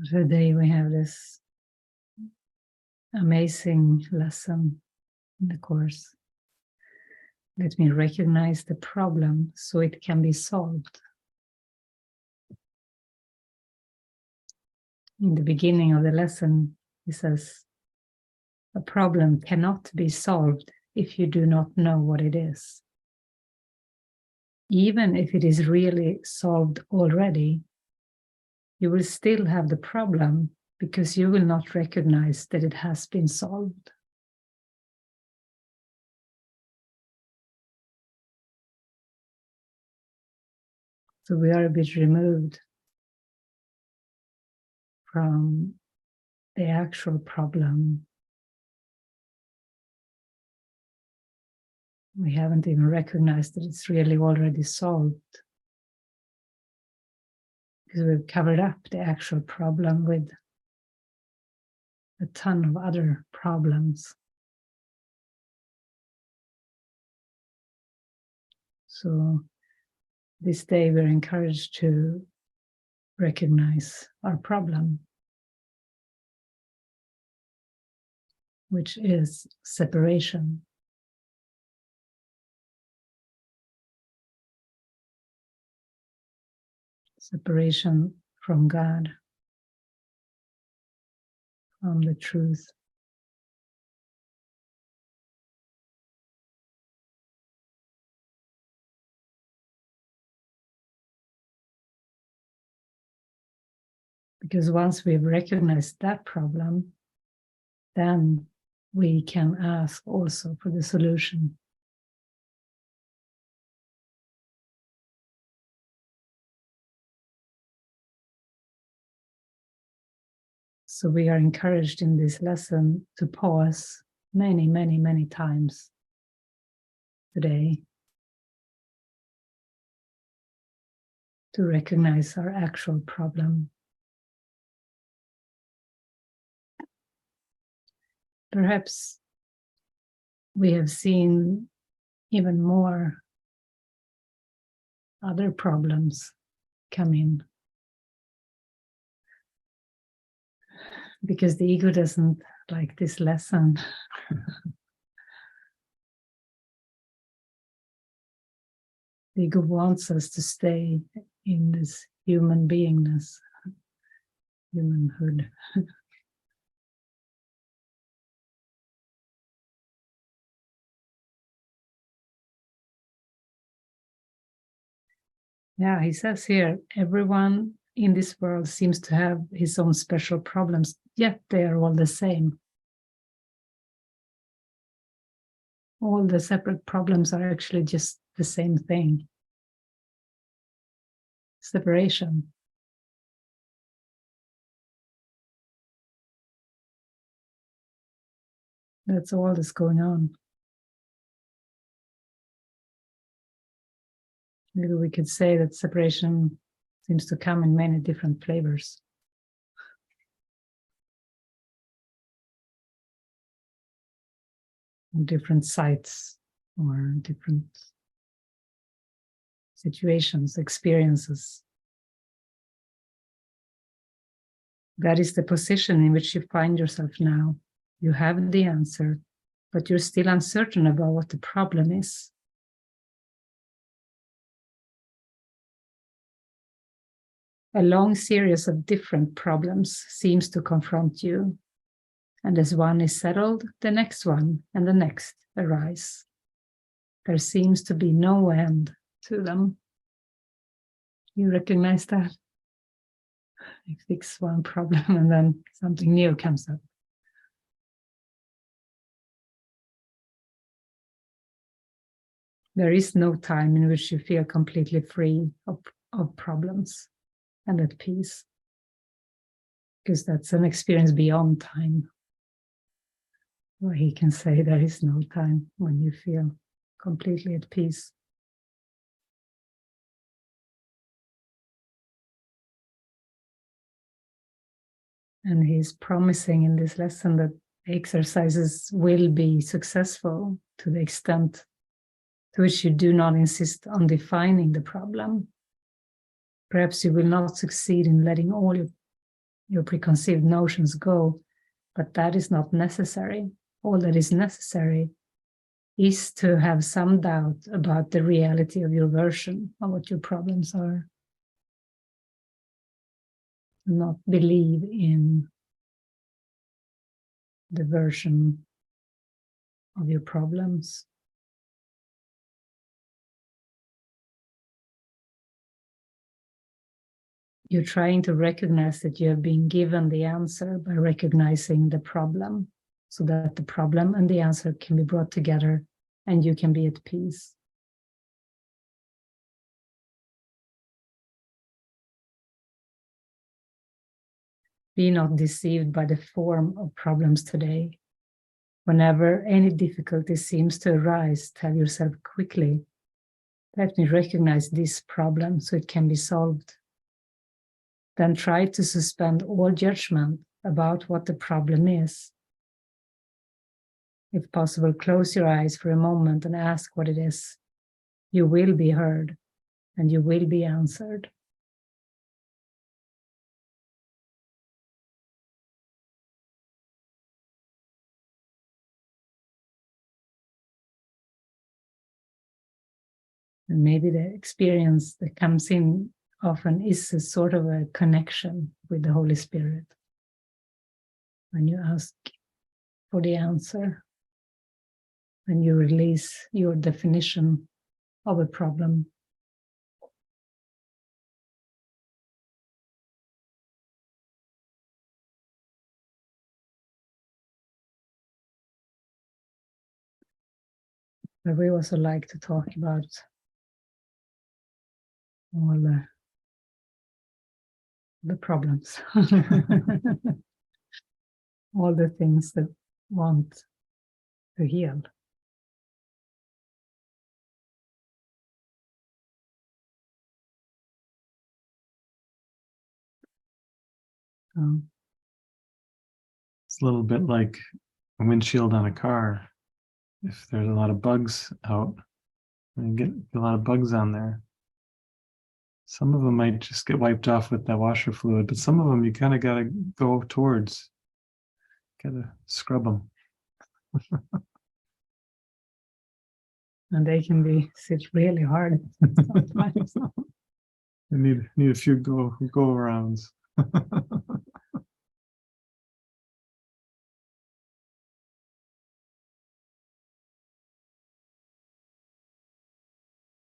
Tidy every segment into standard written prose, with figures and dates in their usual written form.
Today we have this amazing lesson in the course. Let me recognize the problem so it can be solved. In the beginning of the lesson, he says, a problem cannot be solved if you do not know what it is. Even if it is really solved already, you will still have the problem because you will not recognize that it has been solved. So we are a bit removed from the actual problem. We haven't even recognized that it's really already solved, because we've covered up the actual problem with a ton of other problems. So this day we're encouraged to recognize our problem, which is separation. Separation from God, from the truth. Because once we've recognized that problem, then we can ask also for the solution. So we are encouraged in this lesson to pause many, many, many times today to recognize our actual problem. Perhaps we have seen even more other problems come in, because the ego doesn't like this lesson. The ego wants us to stay in this human beingness, humanhood. Yeah, he says here, everyone in this world seems to have his own special problems, yet they are all the same. All the separate problems are actually just the same thing. Separation. That's all that's going on. Maybe we could say that separation seems to come in many different flavors. Different sites or different situations, experiences. That is the position in which you find yourself now. You have the answer, but you're still uncertain about what the problem is. A long series of different problems seems to confront you. And as one is settled, the next one and the next arise. There seems to be no end to them. You recognize that? You fix one problem and then something new comes up. There is no time in which you feel completely free of problems and at peace, because that's an experience beyond time, where he can say there is no time when you feel completely at peace. And he's promising in this lesson that exercises will be successful to the extent to which you do not insist on defining the problem. Perhaps you will not succeed in letting all your your preconceived notions go, but that is not necessary. All that is necessary is to have some doubt about the reality of your version of what your problems are. Not believe in the version of your problems. You're trying to recognize that you have been given the answer by recognizing the problem, so that the problem and the answer can be brought together and you can be at peace. Be not deceived by the form of problems today. Whenever any difficulty seems to arise, tell yourself quickly, let me recognize this problem so it can be solved. Then try to suspend all judgment about what the problem is. If possible, close your eyes for a moment and ask what it is. You will be heard and you will be answered. And maybe the experience that comes in often is a sort of a connection with the Holy Spirit. When you ask for the answer, when you release your definition of a problem. But we also like to talk about all the problems, all the things that want to heal. It's a little bit like a windshield on a car. If there's a lot of bugs out, and you get a lot of bugs on there, some of them might just get wiped off with that washer fluid, but some of them you kind of got to go towards, got to scrub them. And they can be sit really hard sometimes. You need a few go arounds.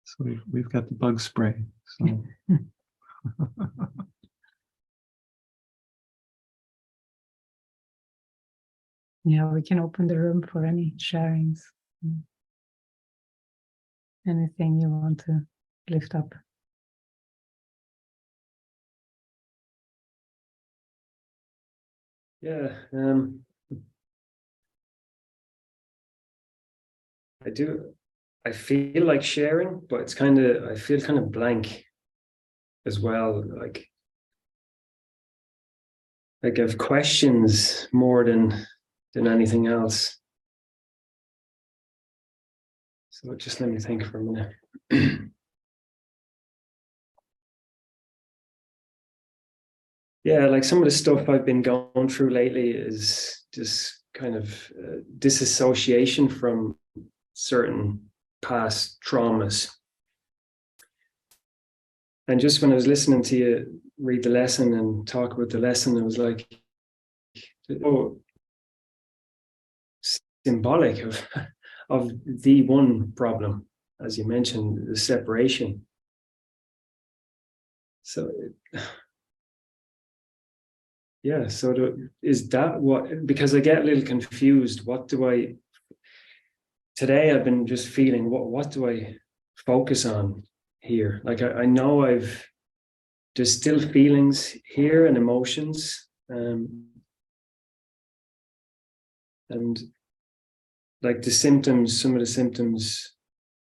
So we've got the bug spray. So yeah, we can open the room for any sharings. Anything you want to lift up. Yeah, I feel like sharing, but I feel kind of blank as well. Like I have questions more than anything else. So just let me think for a minute. Yeah, like some of the stuff I've been going through lately is just kind of disassociation from certain past traumas. And just when I was listening to you read the lesson and talk about the lesson, it was like, oh, symbolic of the one problem, as you mentioned, the separation. So, yeah, so is that what, because I get a little confused, today I've been just feeling, what do I focus on here? Like I know there's still feelings here and emotions, and like some of the symptoms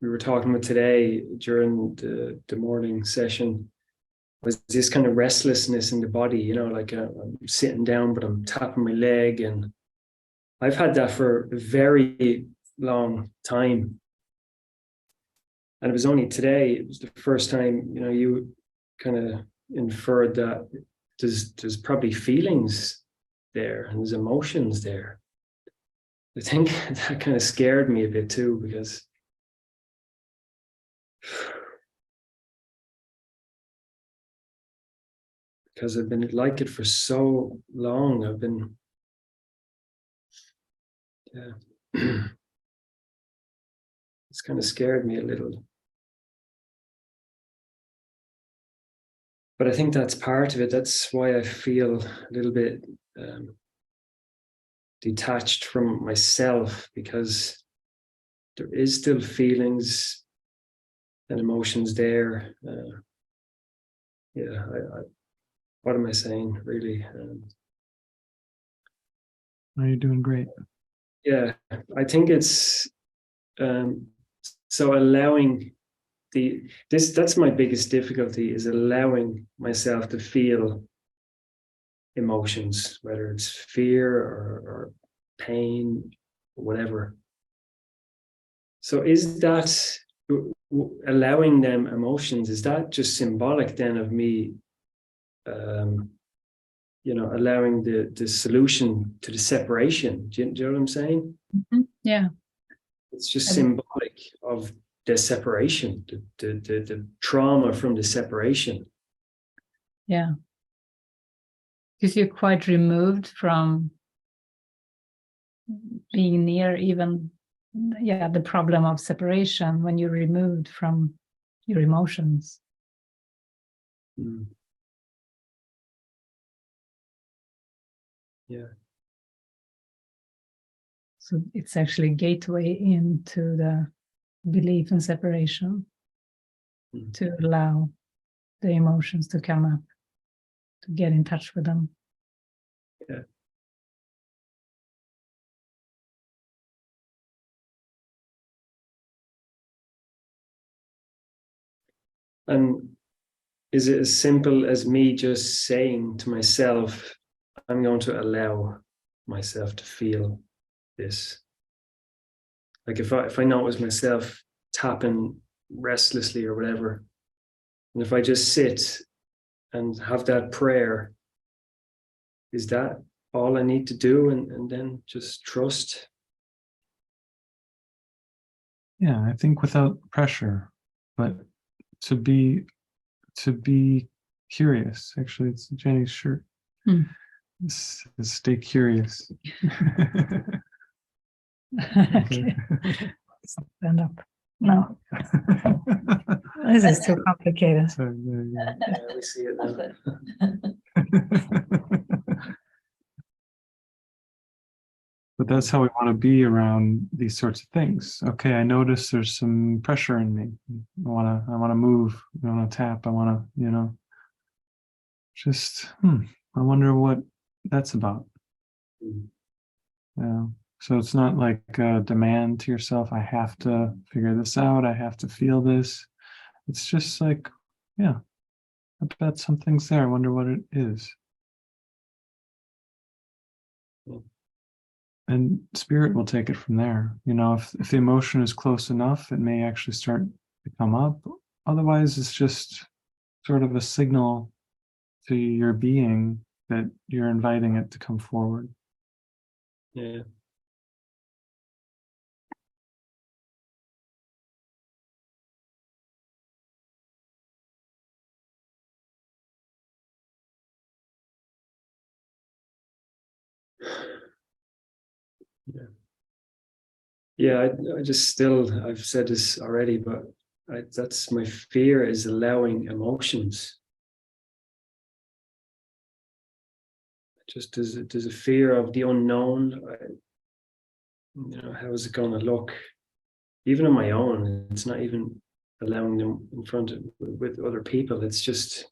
we were talking about today during the morning session was this kind of restlessness in the body, like I'm sitting down, but I'm tapping my leg. And I've had that for a very long time. And it was only today, it was the first time, you kind of inferred that there's probably feelings there and there's emotions there. I think that kind of scared me a bit too, because I've been like it for so long. I've been, it's kind of scared me a little. But I think that's part of it. That's why I feel a little bit detached from myself, because there is still feelings and emotions there. What am I saying, really? Are you doing great? Yeah, I think it's so allowing that's my biggest difficulty, is allowing myself to feel emotions, whether it's fear or pain or whatever. So is that allowing them emotions, is that just symbolic then of me allowing the solution to the separation? Do you know what I'm saying? Mm-hmm. Yeah. It's just symbolic of the separation, the trauma from the separation. Yeah. Because you're quite removed from being near even, the problem of separation, when you're removed from your emotions. Mm. Yeah. So it's actually a gateway into the belief in separation, to allow the emotions to come up, to get in touch with them. Yeah. And is it as simple as me just saying to myself, I'm going to allow myself to feel this? Like if I notice myself tapping restlessly or whatever, and if I just sit and have that prayer, is that all I need to do, and then just trust? Yeah, I think without pressure, but to be curious. Actually, it's Jenny's shirt. Stay curious. Okay. Stand up. No. This is too complicated. So, Yeah, we see it now. But that's how we want to be around these sorts of things. Okay, I notice there's some pressure in me. I want to move. I want to tap. I want to, just, I wonder what that's about. Yeah. So it's not like a demand to yourself, I have to figure this out. I have to feel this. It's just like, yeah, I bet something's there. I wonder what it is. And spirit will take it from there. If the emotion is close enough, it may actually start to come up. Otherwise, it's just sort of a signal to your being that you're inviting it to come forward. Yeah. Yeah, I just still, I've said this already, but that's my fear, is allowing emotions. Just there's a fear of the unknown. How is it going to look? Even on my own, it's not even allowing them in front of with other people. It's just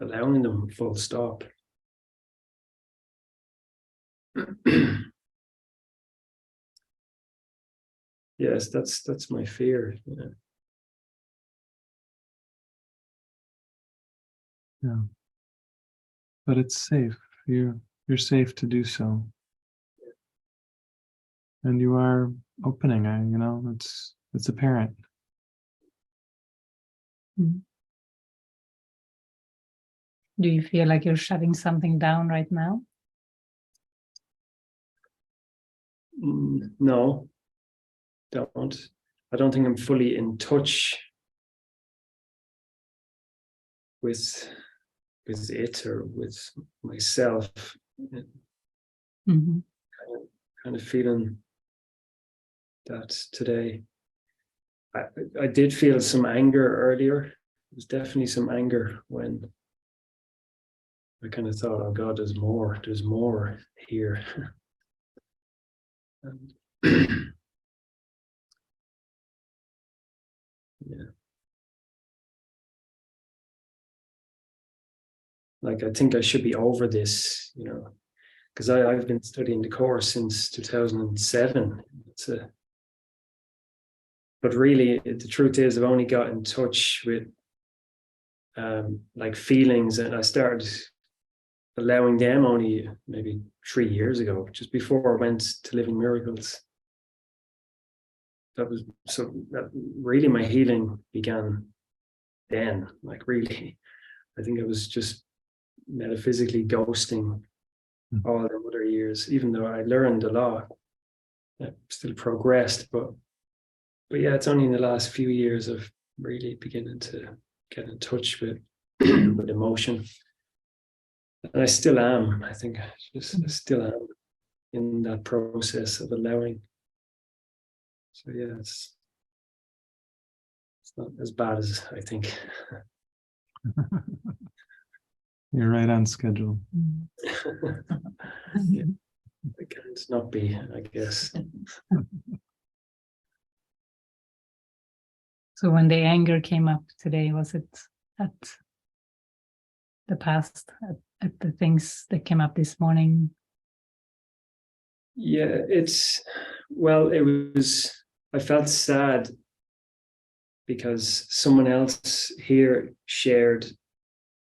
allowing them, full stop. Yes, that's my fear. Yeah. But it's safe. You're safe to do so. And you are opening, it's apparent. Do you feel like you're shutting something down right now? No, don't. I don't think I'm fully in touch with it or with myself. Mm-hmm. Kind of feeling that today. I did feel some anger earlier. There was definitely some anger when I kind of thought, oh God, there's more here. And yeah. Like, I think I should be over this, because I've been studying the course since 2007. But really, the truth is, I've only got in touch with like feelings, and I started allowing them only maybe 3 years ago, just before I went to Living Miracles. That really my healing began then. Like, really, I think I was just metaphysically ghosting all the other years, even though I learned a lot. I still progressed, but yeah, it's only in the last few years of really beginning to get in touch with with emotion. And I still am. I think I still am in that process of allowing. So yeah, it's not as bad as I think. You're right on schedule. Yeah, it can't not be, I guess. So when the anger came up today, was it at the past, at the things that came up this morning? Yeah, it was, I felt sad because someone else here shared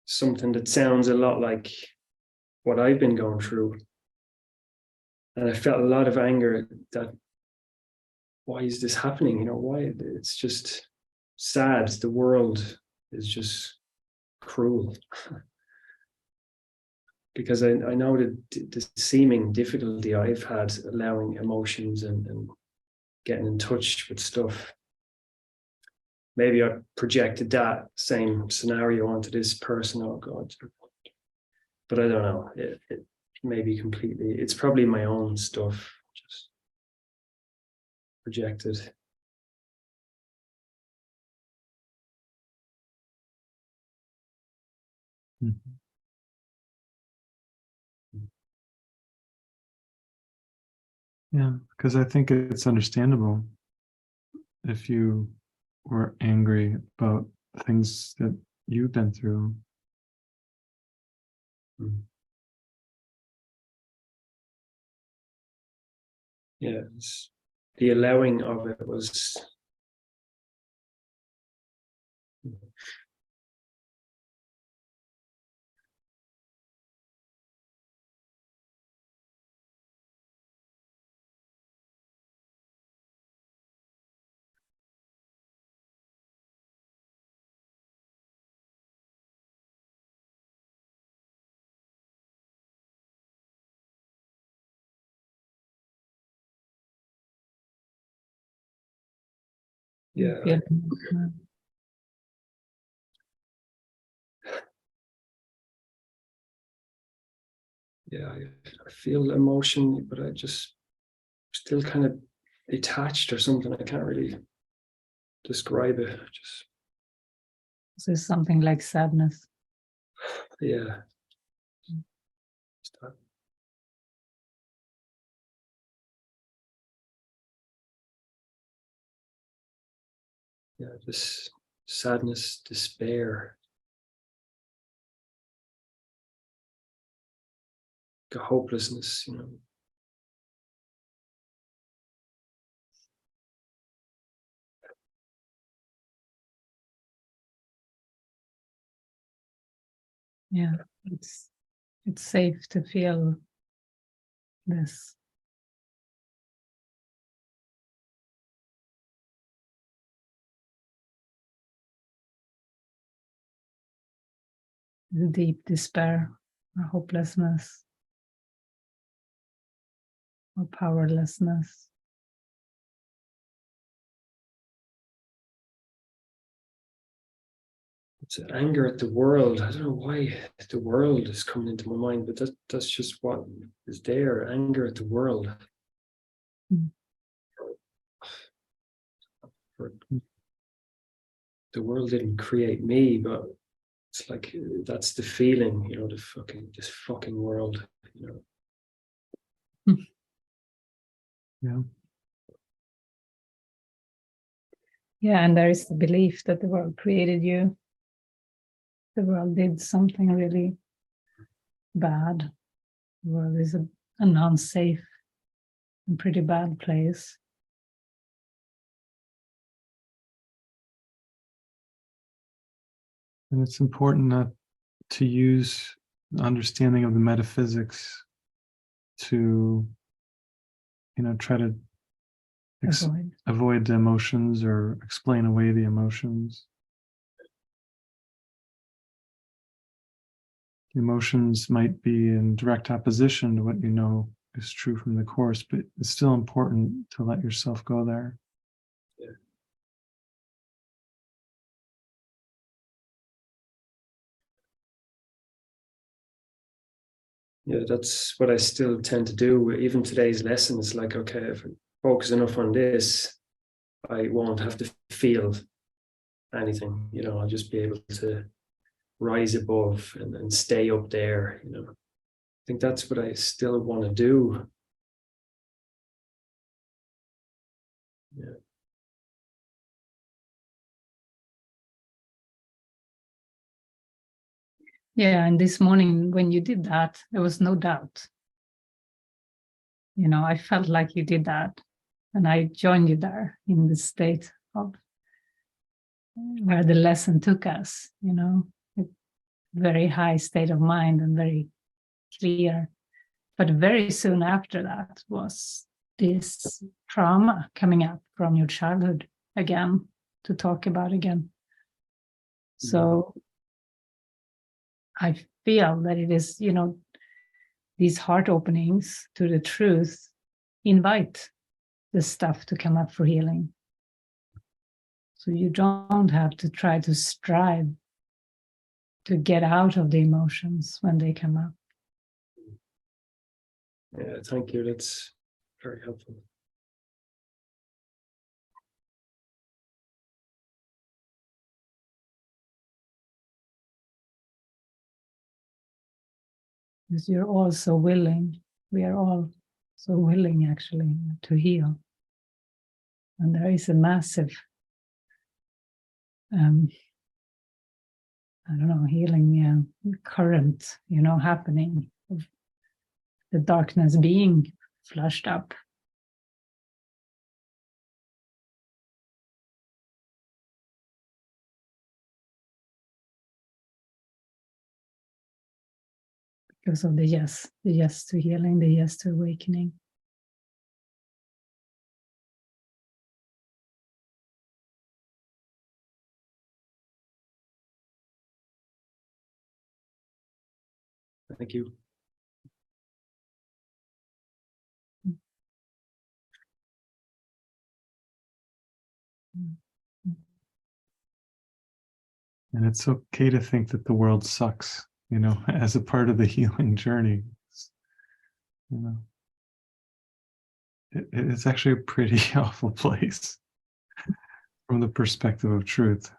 something that sounds a lot like what I've been going through. And I felt a lot of anger that, why is this happening? Why? It's just sad. The world is just cruel. Because I know the seeming difficulty I've had allowing emotions and getting in touch with stuff. Maybe I projected that same scenario onto this person. Oh God. But I don't know. It may be completely, it's probably my own stuff, just projected. Mm-hmm. Yeah, because I think it's understandable if you were angry about things that you've been through. Yeah, the allowing of it was. Yeah. Yeah, I feel emotion, but I just still kind of detached or something. I can't really describe it. Just, So it's something like sadness. yeah. Yeah, just sadness, despair, hopelessness, Yeah, it's safe to feel this. the deep despair or hopelessness or powerlessness. It's anger at the world. I don't know why the world is coming into my mind, but that's just what is there. Anger at the world. The world didn't create me, but it's like that's the feeling, this fucking world, Yeah. Yeah, and there is the belief that the world created you. The world did something really bad. The world is an unsafe and pretty bad place. And it's important not to use the understanding of the metaphysics to, try to avoid the emotions or explain away the emotions. The emotions might be in direct opposition to what you know is true from the Course, but it's still important to let yourself go there. Yeah, that's what I still tend to do. Even today's lesson is like, okay, if I focus enough on this, I won't have to feel anything. I'll just be able to rise above and stay up there. I think that's what I still want to do. Yeah. Yeah, and this morning when you did that, there was no doubt. I felt like you did that, and I joined you there in the state of where the lesson took us, a very high state of mind and very clear. But very soon after that was this trauma coming up from your childhood again to talk about again. So I feel that it is, these heart openings to the truth invite the stuff to come up for healing. So you don't have to try to strive to get out of the emotions when they come up. Yeah, thank you. That's very helpful. Because you're all so willing. We are all so willing, actually, to heal. And there is a massive, healing current, happening, of the darkness being flushed up. Because of the yes to healing, the yes to awakening. Thank you. And it's okay to think that the world sucks, as a part of the healing journey. It's actually a pretty awful place from the perspective of truth.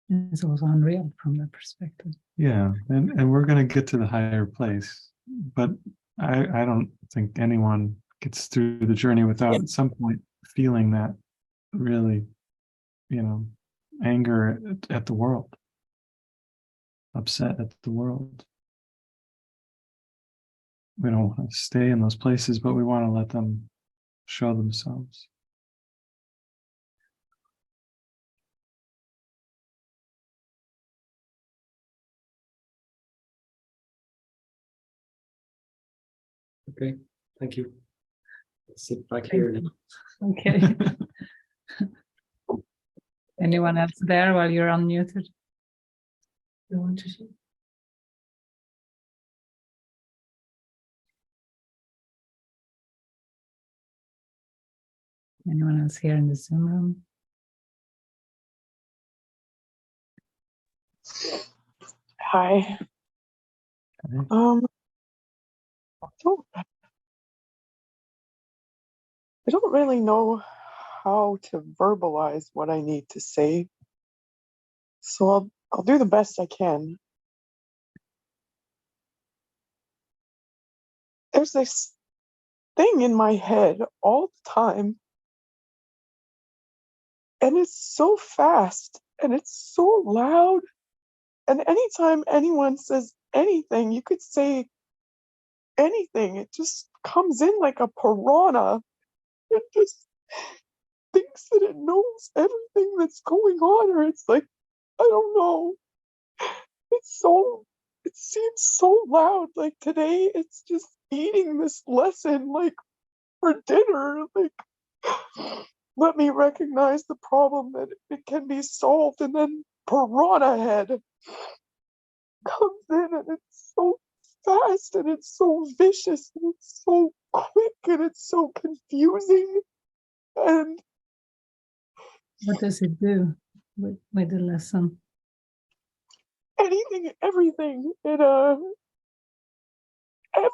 It's also unreal from that perspective. Yeah, and we're going to get to the higher place, but I don't think anyone gets through the journey without at some point feeling that really, anger at the world, upset at the world. We don't want to stay in those places, but we want to let them show themselves. Okay, thank you. I'll sit back here now. Okay. Anyone else there while you're unmuted? You want to see? Anyone else here in the Zoom room? Hi. Okay. I don't really know how to verbalize what I need to say, so I'll do the best I can. There's this thing in my head all the time, and it's so fast and it's so loud, and anytime anyone says anything, you could say anything, it just comes in like a piranha. It just thinks that it knows everything that's going on, or it's like, I don't know. It seems so loud. Like today, it's just eating this lesson, like for dinner. Like, let me recognize the problem that it can be solved, and then Piranha Head comes in, and it's so fast, and it's so vicious, and it's so quick, and it's so confusing. And What does it do with the lesson? anything, everything, everything. I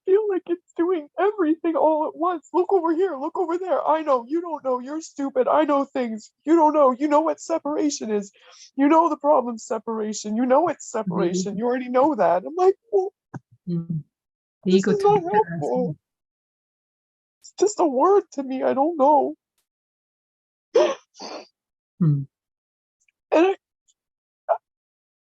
feel like it's doing everything all at once. Look over here, look over there. I know, you don't know, you're stupid. I know things. You don't know. You know what separation is. You know the problem's separation. You know it's separation. You already know that. I'm like, well, The this ego is not took the helpful. lesson. It's just a word to me. I don't know. Hmm. And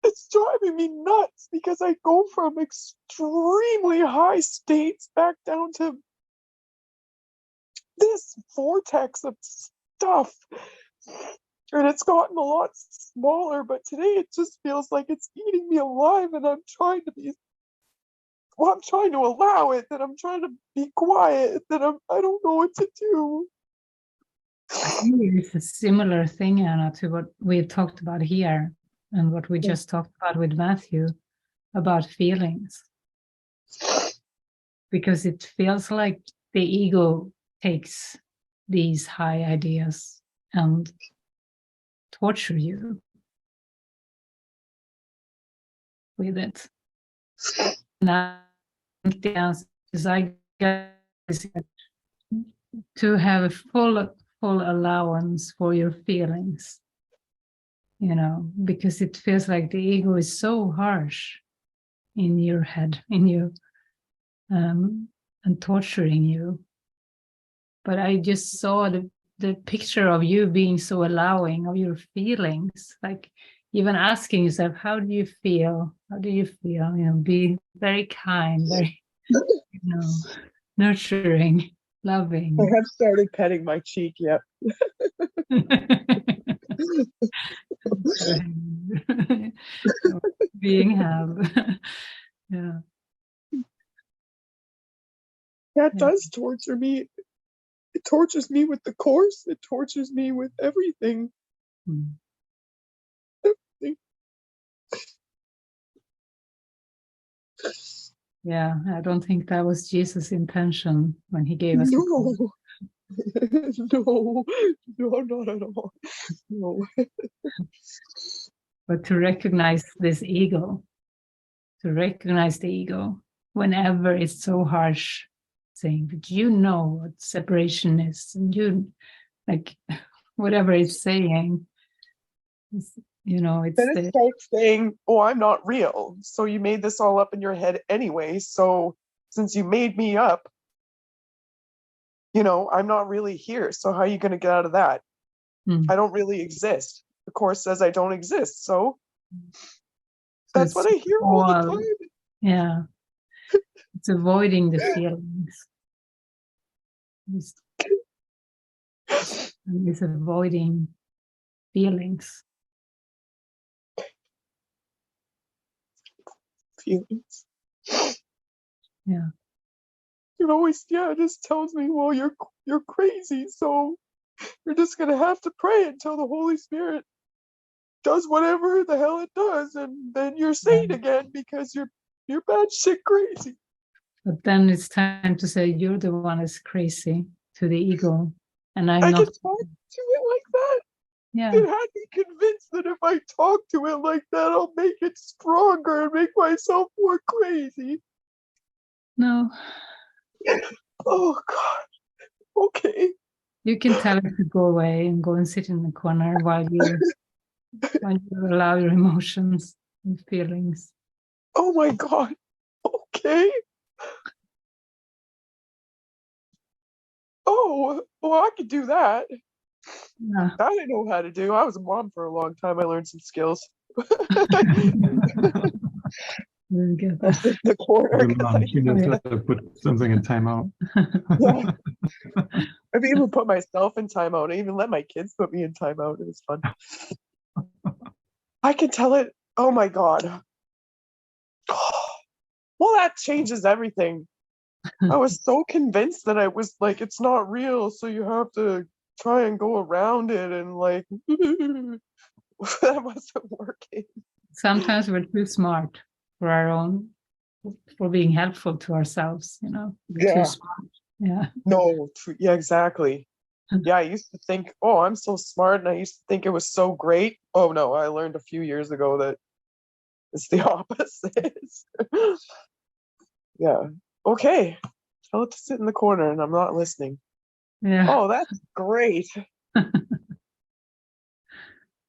it's driving me nuts because I go from extremely high states back down to this vortex of stuff, and it's gotten a lot smaller, but today it just feels like it's eating me alive, and I'm trying to allow it, that I'm trying to be quiet, that I don't know what to do. I think it's a similar thing, Anna, to what we've talked about here and what we just talked about with Matthew about feelings. Because it feels like the ego takes these high ideas and torture you with it. And I think the answer is, I guess, to have a full allowance for your feelings, because it feels like the ego is so harsh in your head, in you, and torturing you. But I just saw the picture of you being so allowing of your feelings, like even asking yourself, how do you feel? How do you feel? Be very kind, very, nurturing, loving. I have started petting my cheek, yep. Being held. Yeah. That does torture me. It tortures me with the course. It tortures me with everything. Everything. Yeah, I don't think that was Jesus' intention when he gave us. No. No, not at all. No. But to recognize this ego, whenever it's so harsh, saying that what separation is, and you, like, whatever it's saying, it's Then it starts saying, oh, I'm not real. So you made this all up in your head anyway. So since you made me up, I'm not really here. So how are you going to get out of that? I don't really exist. The Course says I don't exist. So that's what I hear all the time. Yeah. It's avoiding the feelings. It's avoiding feelings. Feelings. Yeah. It always, it just tells me, well, you're crazy. So You're just going to have to pray until the Holy Spirit does whatever the hell it does, and then you're sane again because you're batshit crazy. But then it's time to say you're the one that's crazy to the ego, and I'm I not. can talk to it like that. Yeah. It had me convinced that if I talk to it like that, I'll make it stronger and make myself more crazy. No. Oh God. Okay. You can tell it to go away and go and sit in the corner while you allow your emotions and feelings. Oh my God. Okay. Oh, well, I could do that. Yeah. That I know how to do. I was a mom for a long time. I learned some skills. Really good. I'll sit in the corner. You just have to put something in timeout. Yeah. I've even put myself in timeout. I even let my kids put me in timeout. It was fun. I can tell it. Oh my God. Well, that changes everything. I was so convinced that I was like, it's not real, so you have to try and go around it, and like that wasn't working. Sometimes we're too smart for our own, for being helpful to ourselves, you know. Yeah. Too smart. Yeah. No, yeah, exactly. Yeah, I used to think, oh, I'm so smart, and I used to think it was so great. Oh no, I learned a few years ago that it's the opposite. Yeah. Okay. Tell it to sit in the corner, and I'm not listening. Yeah. Oh, that's great.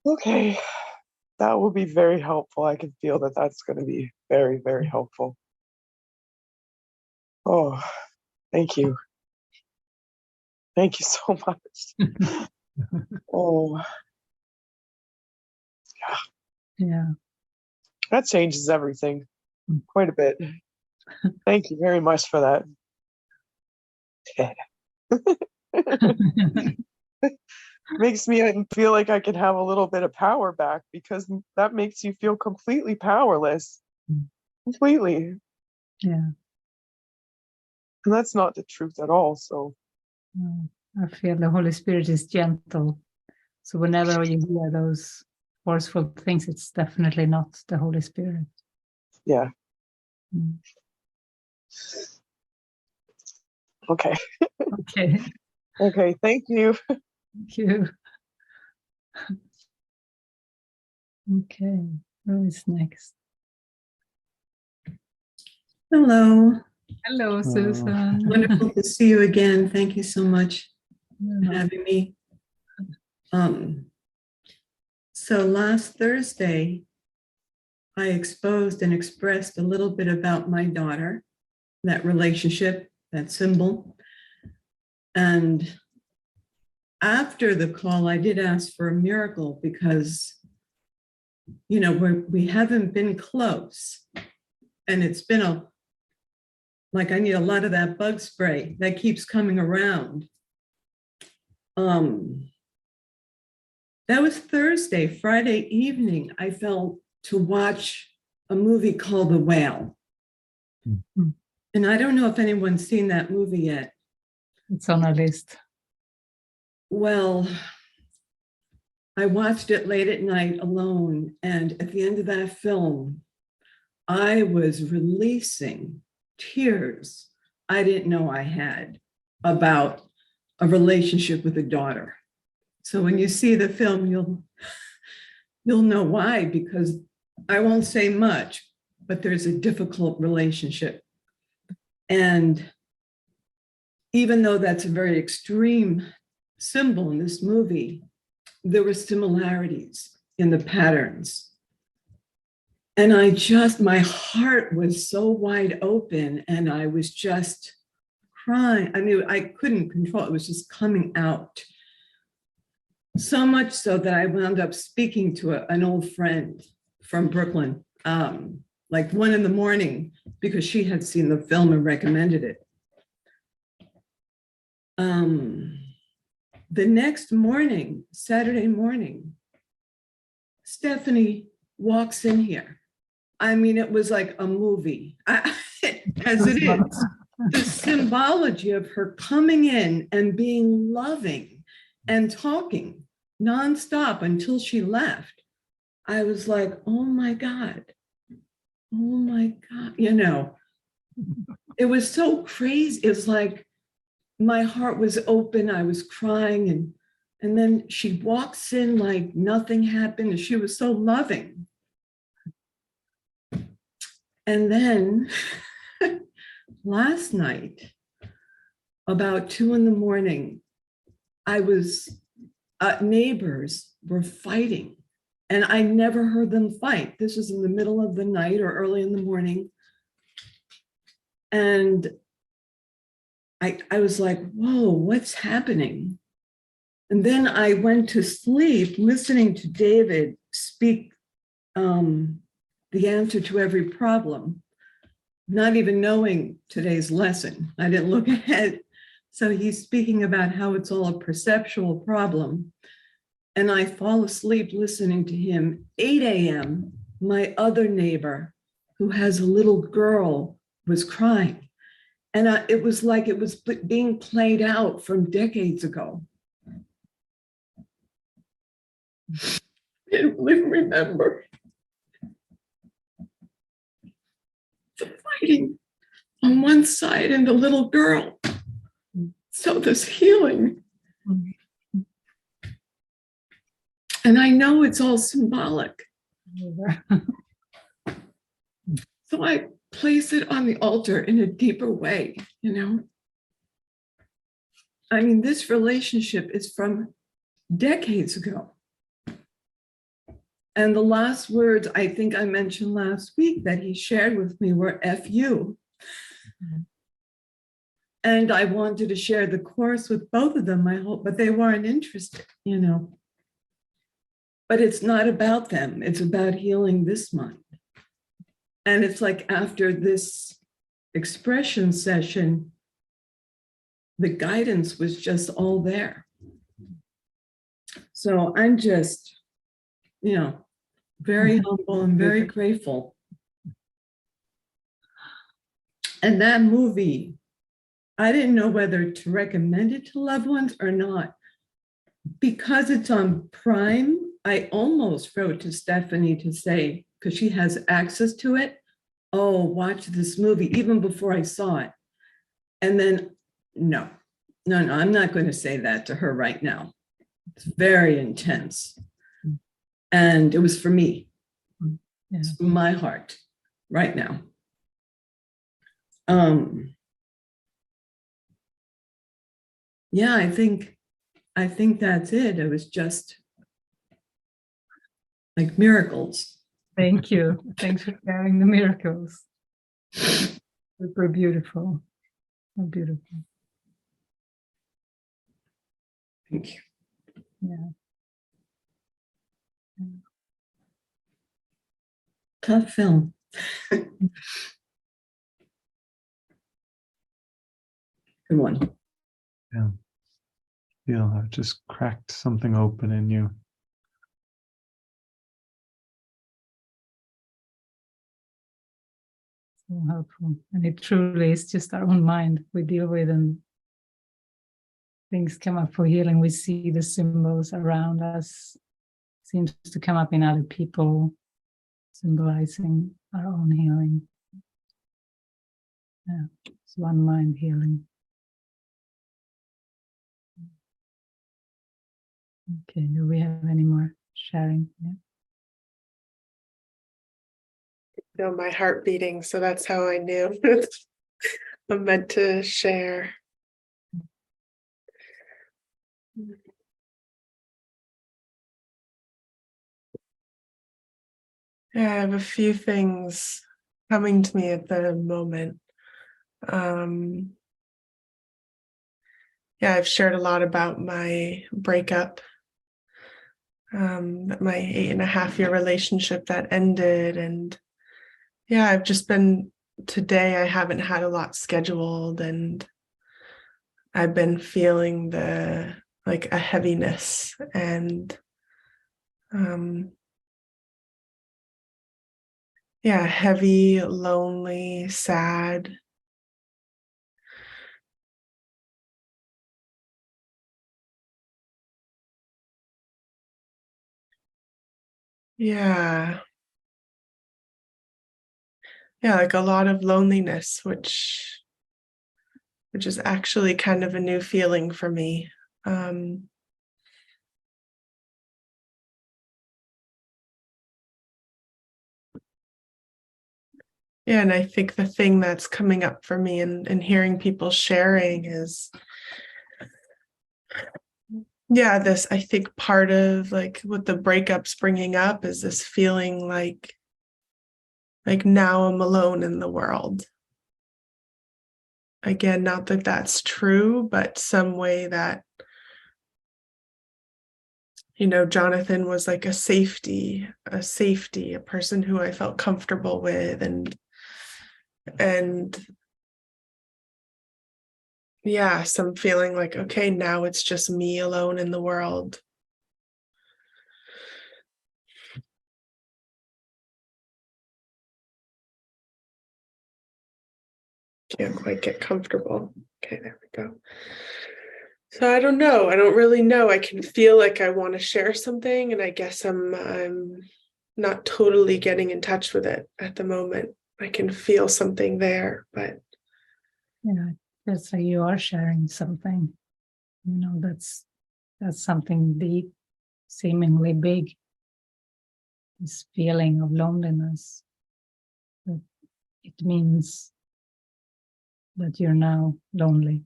Okay. That will be very helpful. I can feel that that's going to be very, very helpful. Oh, thank you. Thank you so much. Oh, Yeah. that changes everything quite a bit. Thank you very much for that. Makes me feel like I can have a little bit of power back, because that makes you feel completely powerless. Completely. Yeah. And that's not the truth at all. So I feel the Holy Spirit is gentle. So whenever you hear those forceful things, it's definitely not the Holy Spirit. yeah. Mm. Okay. Okay. Okay. Thank you. Thank you. Okay. Who is next? Hello. Hello, Susan. Wonderful to see you again. Thank you so much for Yeah. having me. So last Thursday, I exposed and expressed a little bit about my daughter, that relationship, that symbol. And after the call, I did ask for a miracle because, you know, we haven't been close. And it's been like I need a lot of that bug spray that keeps coming around. That was Thursday. Friday evening, I felt to watch a movie called The Whale. Mm-hmm. And I don't know if anyone's seen that movie yet. It's on our list. Well, I watched it late at night alone. And at the end of that film, I was releasing tears I didn't know I had about a relationship with a daughter. So when you see the film, you'll know why, because I won't say much, but there's a difficult relationship. And even though that's a very extreme symbol in this movie, there were similarities in the patterns. And my heart was so wide open, and I was just crying. I mean, I couldn't control it. It was just coming out. So much so that I wound up speaking to an old friend from Brooklyn, like 1 a.m, because she had seen the film and recommended it. The next morning, Saturday morning, Stephanie walks in here. I mean, it was like a movie, as it is. The symbology of her coming in and being loving and talking nonstop until she left. I was like, oh my God, it was so crazy. It was like my heart was open. I was crying, and then she walks in like nothing happened, and she was so loving. And then last night, about 2 a.m, neighbors were fighting, and I never heard them fight. This was in the middle of the night or early in the morning. And I was like, whoa, what's happening? And then I went to sleep listening to David speak the answer to every problem, not even knowing today's lesson. I didn't look ahead. So he's speaking about how it's all a perceptual problem. And I fall asleep listening to him. 8 a.m, my other neighbor who has a little girl was crying. And it was like it was being played out from decades ago. I didn't even remember the fighting on one side and the little girl. So this healing. And I know it's all symbolic. So I place it on the altar in a deeper way, I mean, this relationship is from decades ago. And the last words I think I mentioned last week that he shared with me were F you. And I wanted to share the course with both of them, I hope, but they weren't interested, But it's not about them. It's about healing this mind. And it's like after this expression session, the guidance was just all there. So I'm just, very humble and very grateful. And that movie, I didn't know whether to recommend it to loved ones or not. Because it's on Prime, I almost wrote to Stephanie to say, because she has access to it, oh, watch this movie, even before I saw it. And then, no, I'm not going to say that to her right now. It's very intense. And it was for me. Yeah. It's from my heart right now. Yeah, I think that's it. It was just like miracles. Thank you. Thanks for sharing the miracles. Super beautiful. So beautiful. Thank you. Yeah. Tough film. Good one. Yeah. Feel I've just cracked something open in you. So helpful. And it truly is just our own mind we deal with, and things come up for healing. We see the symbols around us, seems to come up in other people, symbolizing our own healing. Yeah, it's one mind healing. Okay, do we have any more sharing? Yeah. My heart beating, so that's how I knew I'm meant to share. I have a few things coming to me at the moment. I've shared a lot about my breakup, my 8.5-year relationship that ended. And I've just been, today I haven't had a lot scheduled, and I've been feeling a heaviness and heavy, lonely, sad. Yeah. Yeah, like a lot of loneliness, which is actually kind of a new feeling for me. Yeah, and I think the thing that's coming up for me and hearing people sharing is, yeah, this, I think part of like what the breakup's bringing up is this feeling like now I'm alone in the world. Again, not that that's true, but some way that, Jonathan was like a safety, a person who I felt comfortable with, and yeah, some feeling like, okay, now it's just me alone in the world. Can't quite get comfortable. Okay, there we go. So I don't know. I don't really know. I can feel like I want to share something, and I guess I'm not totally getting in touch with it at the moment. I can feel something there, but Yeah, it's like you are sharing something. That's something deep, seemingly big. This feeling of loneliness. It means that you're now lonely.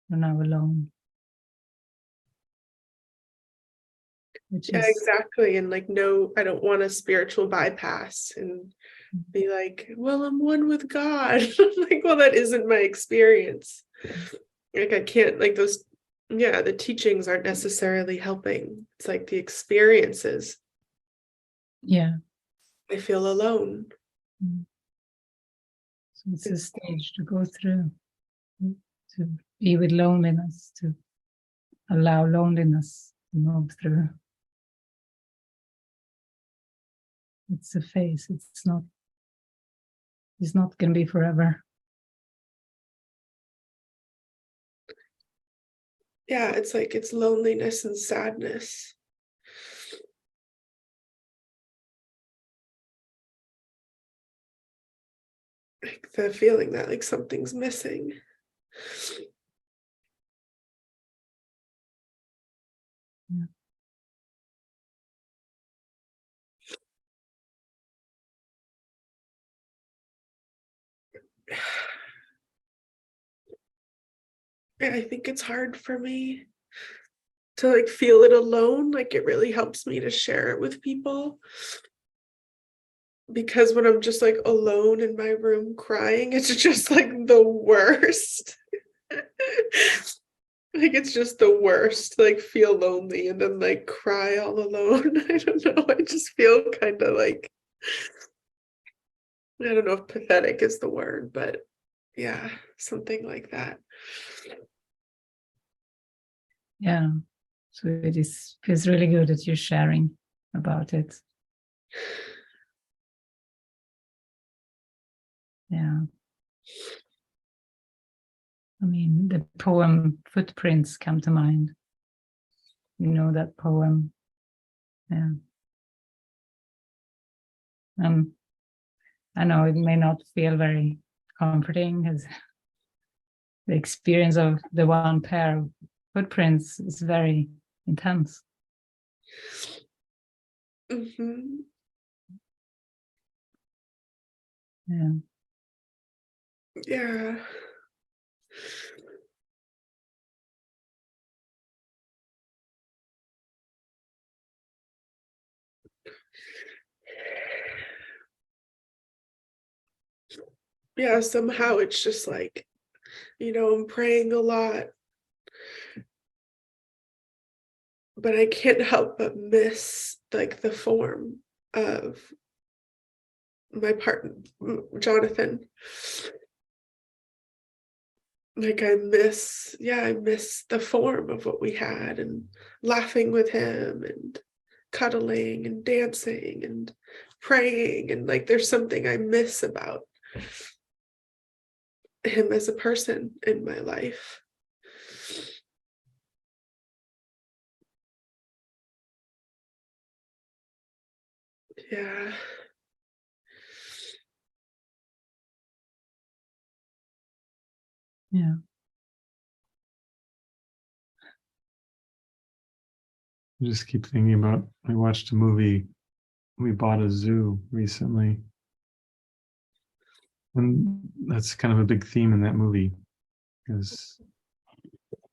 You're now alone. Which yeah, is exactly. And like, no, I don't want a spiritual bypass and be like, well, I'm one with God. Like, well, that isn't my experience. Like, I can't, like, those, yeah, the teachings aren't necessarily helping. It's like the experiences. yeah. I feel alone. So it's a stage to go through, to be with loneliness, to allow loneliness to move through. It's a phase. It's not going to be forever. Yeah, it's like it's loneliness and sadness. Like the feeling that like something's missing. Yeah. And I think it's hard for me to like feel it alone. Like it really helps me to share it with people. Because when I'm just like alone in my room crying, it's just like the worst. Like it's just the worst, like feel lonely and then like cry all alone. I don't know. I just feel kind of like, I don't know if pathetic is the word, but yeah, something like that. Yeah. So it feels really good that you're sharing about it. Yeah. I mean, the poem Footprints come to mind. You know that poem? Yeah. I know it may not feel very comforting, as the experience of the one pair of footprints is very intense. Mm-hmm. Yeah. Yeah. Yeah, somehow it's just like, I'm praying a lot, but I can't help but miss like the form of my partner, Jonathan. Like I miss the form of what we had and laughing with him and cuddling and dancing and praying, and like there's something I miss about him as a person in my life. Yeah. Yeah. I just keep thinking about, we watched a movie, We Bought a Zoo recently. And that's kind of a big theme in that movie, because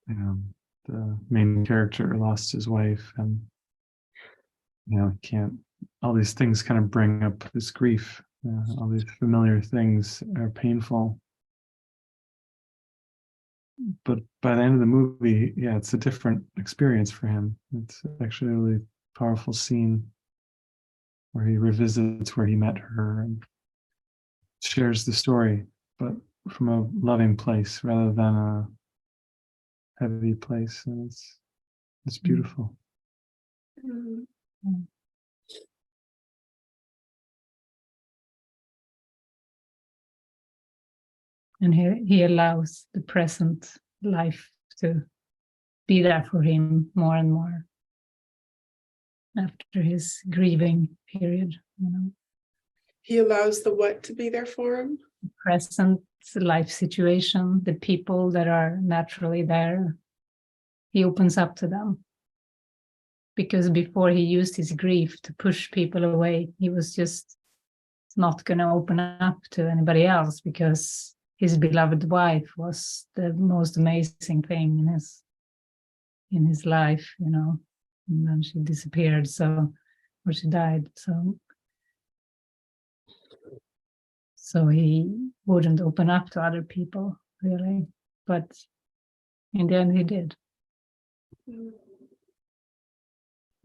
the main character lost his wife, and can't, all these things kind of bring up this grief. All these familiar things are painful. But by the end of the movie, it's a different experience for him. It's actually a really powerful scene where he revisits where he met her and shares the story, but from a loving place rather than a heavy place. And it's beautiful. Mm-hmm. And he allows the present life to be there for him more and more after his grieving period, He allows the what to be there for him? Present life situation, the people that are naturally there, he opens up to them. Because before he used his grief to push people away, he was just not going to open up to anybody else, because his beloved wife was the most amazing thing in his life, and then she disappeared, or she died, so he wouldn't open up to other people really, but in the end he did.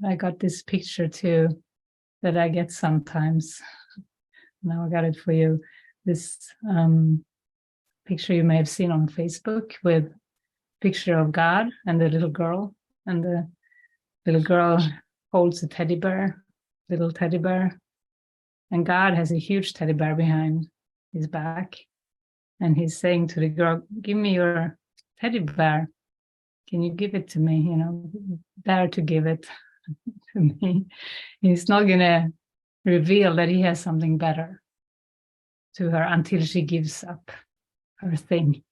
I got this picture too that I get sometimes. Now I got it for you. This picture you may have seen on Facebook, with a picture of God and the little girl, and the little girl holds a teddy bear, little teddy bear, and God has a huge teddy bear behind his back, and he's saying to the girl, "Give me your teddy bear. Can you give it to me? Dare to give it to me." He's not gonna reveal that he has something better to her until she gives up her thing,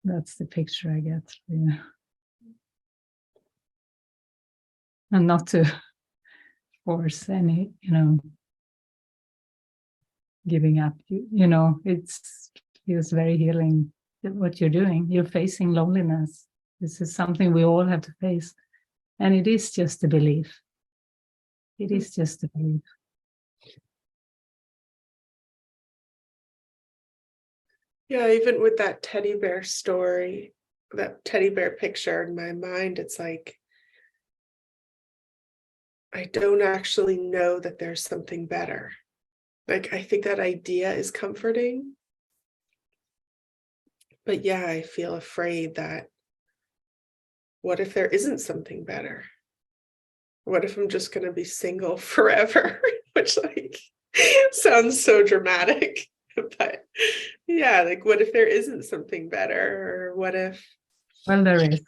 That's the picture I get. And not to force any, giving up. It feels very healing what you're doing. You're facing loneliness. This is something we all have to face. And it is just a belief. It is just a belief. Yeah, even with that teddy bear story, that teddy bear picture in my mind, it's like, I don't actually know that there's something better. Like, I think that idea is comforting. But yeah, I feel afraid that, what if there isn't something better? What if I'm just going to be single forever? Which sounds so dramatic. But yeah, what if there isn't something better? Or what if... Well, there is.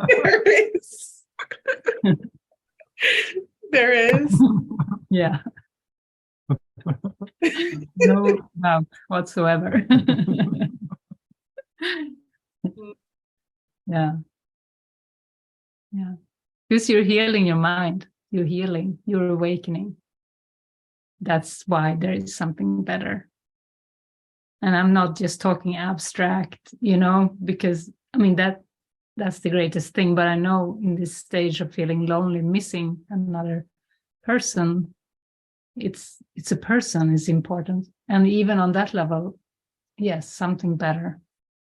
There is. There is. Yeah. No doubt whatsoever. Yeah. Because you're healing your mind. You're awakening. That's why there is something better. And I'm not just talking abstract, because that's the greatest thing. But I know in this stage of feeling lonely, missing another person, it's a person is important. And even on that level, yes, something better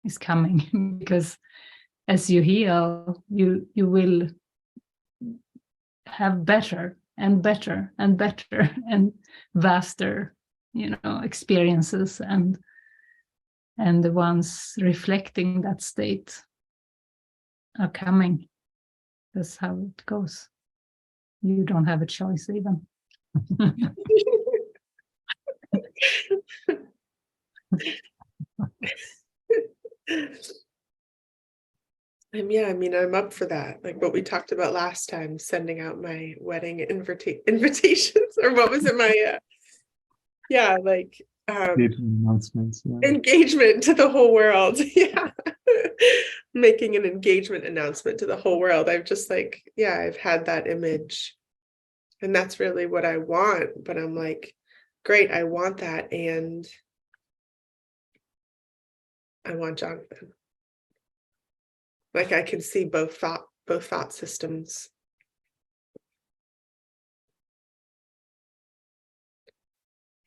is coming. Because as you heal, you will have better and better and better and vaster, experiences, and the ones reflecting that state are coming. That's how it goes. You don't have a choice even. Yeah, I mean, I'm up for that. Like what we talked about last time, sending out my wedding invitations, or what was it? My yeah, like Announcements. Yeah. engagement to the whole world. Yeah. Making an engagement announcement to the whole world. I've just like, yeah, I've had that image. And that's really what I want. But I'm like, great, I want that. And I want Jonathan. Like I can see both thought systems.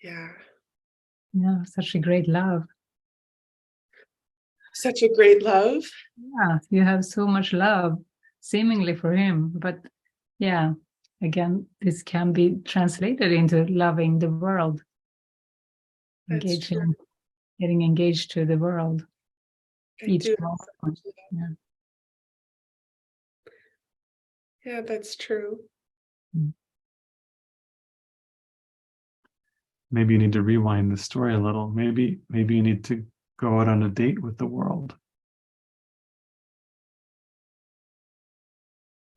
Yeah. Yeah, such a great love. Such a great love. Yeah, you have so much love, seemingly for him. But yeah, again, this can be translated into loving the world, That's true. getting engaged to the world. I Each do. moment. Yeah. Yeah, that's true. Maybe you need to rewind the story a little. Maybe you need to go out on a date with the world.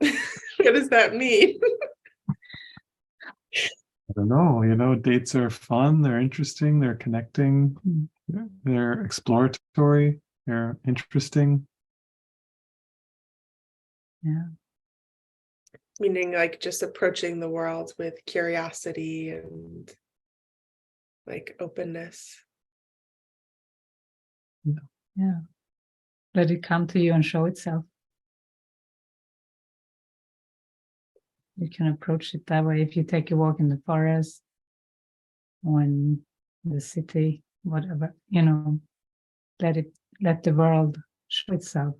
What does that mean? I don't know, dates are fun, they're interesting, they're connecting, they're exploratory, they're interesting. Yeah. Meaning like just approaching the world with curiosity and like openness. Yeah. Let it come to you and show itself. You can approach it that way if you take a walk in the forest or in the city, whatever, let the world show itself.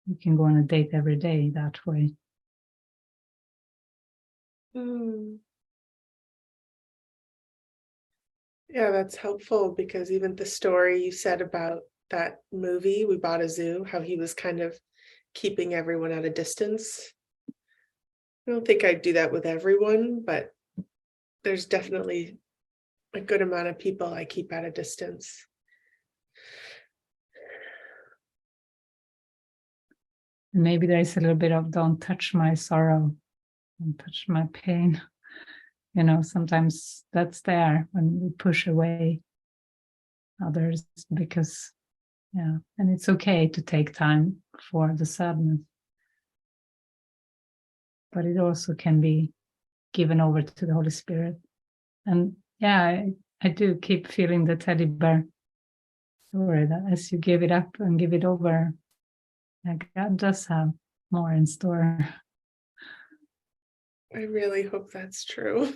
You can go on a date every day that way. Yeah, that's helpful because even the story you said about that movie, We Bought a Zoo, how he was kind of keeping everyone at a distance. I don't think I'd do that with everyone, but there's definitely a good amount of people I keep at a distance. Maybe there's a little bit of don't touch my sorrow, don't touch my pain. Sometimes that's there when we push away others because, and it's okay to take time for the sadness. But it also can be given over to the Holy Spirit. And yeah, I do keep feeling the teddy bear story that as you give it up and give it over, God does have more in store. I really hope that's true.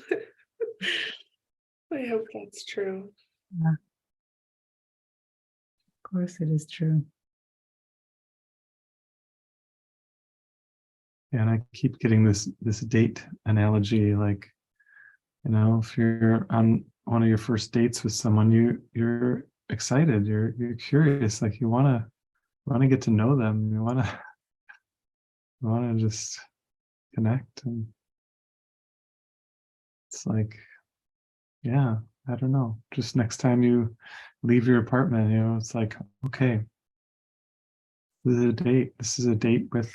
I hope that's true. Yeah. Of course it is true. And I keep getting this date analogy, like, if you're on one of your first dates with someone, you're excited, you're curious, like you want to get to know them, you want to just connect, and it's like, yeah, I don't know, just next time you leave your apartment, it's like, okay, this is a date with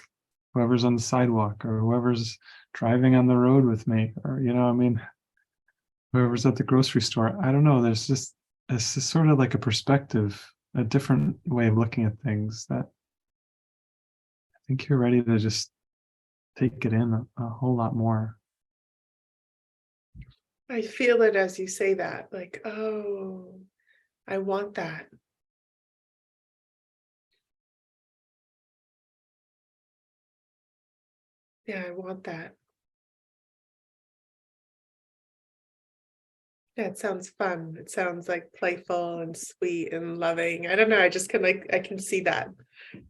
whoever's on the sidewalk or whoever's driving on the road with me, or whoever's at the grocery store. I don't know, there's just it's just sort of like a perspective, a different way of looking at things that I think you're ready to just take it in a whole lot more. I feel it as you say that, like, oh, I want that. Yeah, I want that. Yeah, it sounds fun. It sounds like playful and sweet and loving. I don't know. I just can I can see that.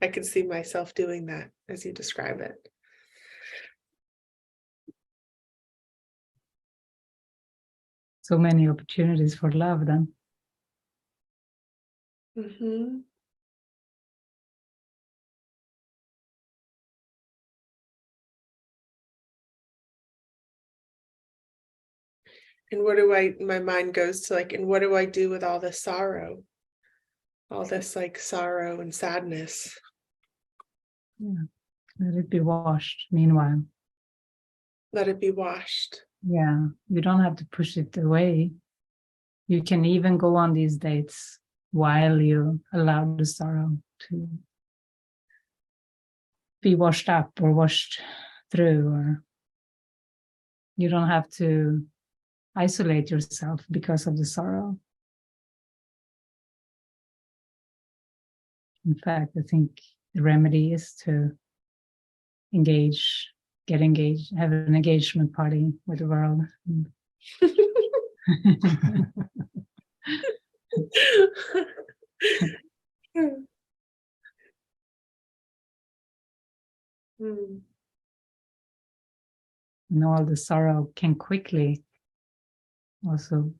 I can see myself doing that as you describe it. So many opportunities for love then. Mm-hmm. And my mind goes to like, and what do I do with all the sorrow? all this like sorrow and sadness. Yeah. Let it be washed meanwhile. Let it be washed. Yeah, you don't have to push it away. You can even go on these dates while you allow the sorrow to be washed up or washed through, or you don't have to isolate yourself because of the sorrow. In fact, I think the remedy is to engage, get engaged, have an engagement party with the world. And all the sorrow can quickly also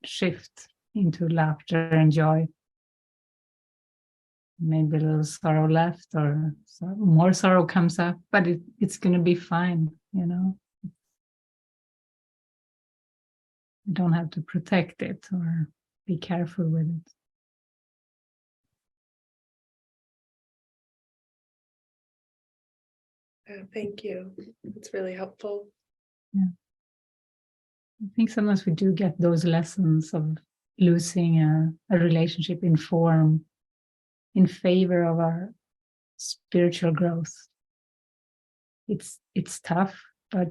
shift into laughter and joy. Maybe a little sorrow left, or more sorrow comes up, but it's going to be fine, you know. You don't have to protect it or be careful with it. Thank you. It's really helpful. Yeah. I think sometimes we do get those lessons of losing a relationship in form in favor of our spiritual growth. It's tough, but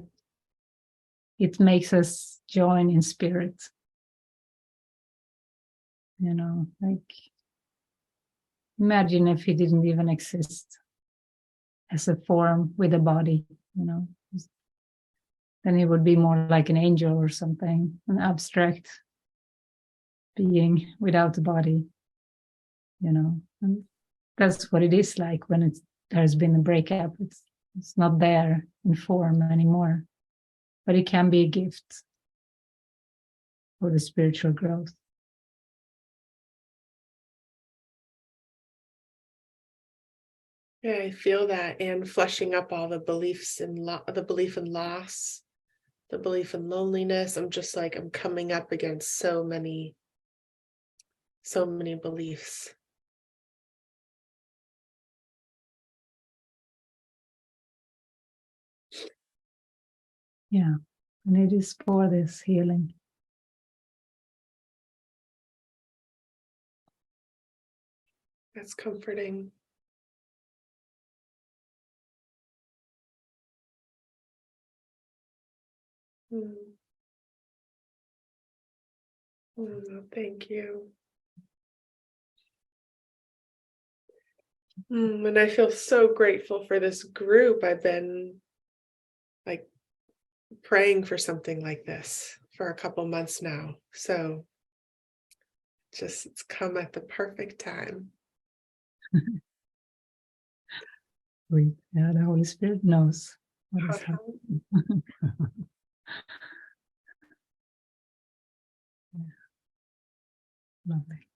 it makes us join in spirit. You know, like imagine if he didn't even exist as a form with a body, you know. Then he would be more like an angel or something, an abstract being without a body, you know. And that's what it is like when there's been a breakup. It's not there in form anymore, but it can be a gift for the spiritual growth. Yeah, I feel that, and fleshing up all the beliefs in the belief in loss, the belief in loneliness. I'm just like, I'm coming up against so many beliefs. Yeah, and it is for this healing. That's comforting. Thank you. And I feel so grateful for this group. I've been like praying for something like this for a couple months now. So it's come at the perfect time. The Holy Spirit knows what is happening. Yeah. Lovely.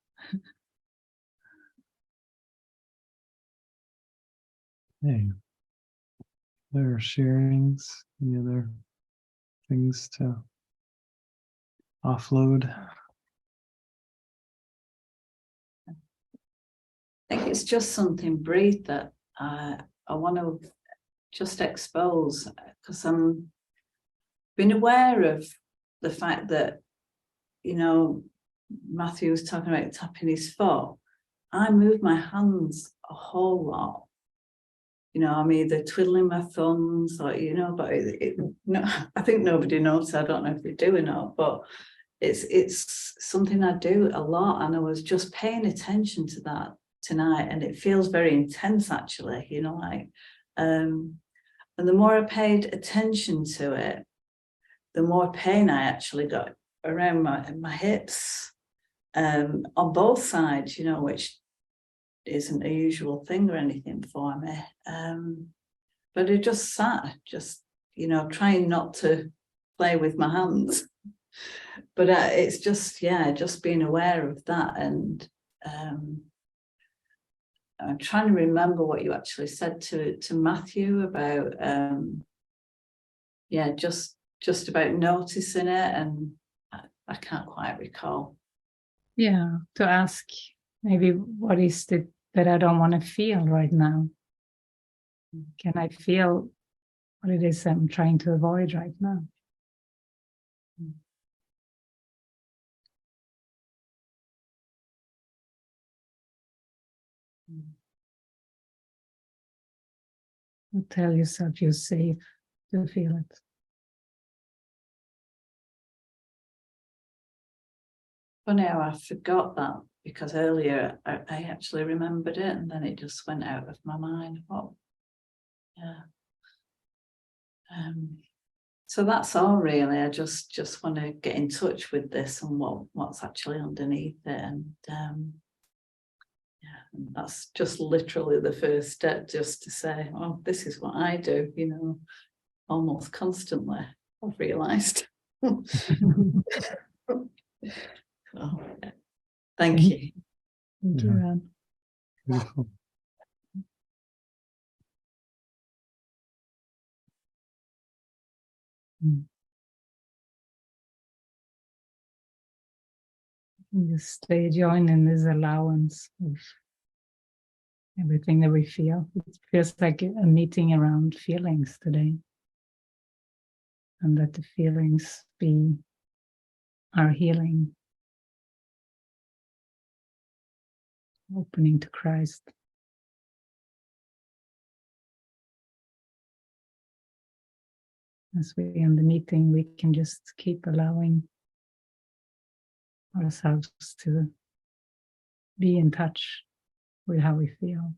Hey, there are sharings, any other things to offload? I think it's just something brief that I want to just expose, because I'm been aware of the fact that, you know, Matthew was talking about tapping his foot. I move my hands a whole lot. You know, I'm either twiddling my thumbs or, you know, but no, I think nobody knows. I don't know if they do or not, but it's something I do a lot. And I was just paying attention to that tonight, and it feels very intense, actually, you know, like, and the more I paid attention to it, the more pain I actually got around my hips, on both sides, you know, which isn't a usual thing or anything for me. But it just sat, you know, trying not to play with my hands. But it's just, yeah, just being aware of that. And I'm trying to remember what you actually said to Matthew about, yeah, just about noticing it, and I can't quite recall. Yeah, to ask Maybe what is it that I don't want to feel right now? Can I feel what it is I'm trying to avoid right now? Tell yourself you're safe to feel it. Funny how I forgot that, because earlier I actually remembered it and then it just went out of my mind. Oh, yeah. So that's all really. I just want to get in touch with this and what's actually underneath it, and yeah, and that's just literally the first step, just to say, oh, this is what I do, almost constantly, I've realized. Oh, yeah. Thank you. Yeah. Beautiful. Just stay joined in this allowance of everything that we feel. It feels like a meeting around feelings today. And let the feelings be our healing, opening to Christ. As we end the meeting, we can just keep allowing ourselves to be in touch with how we feel.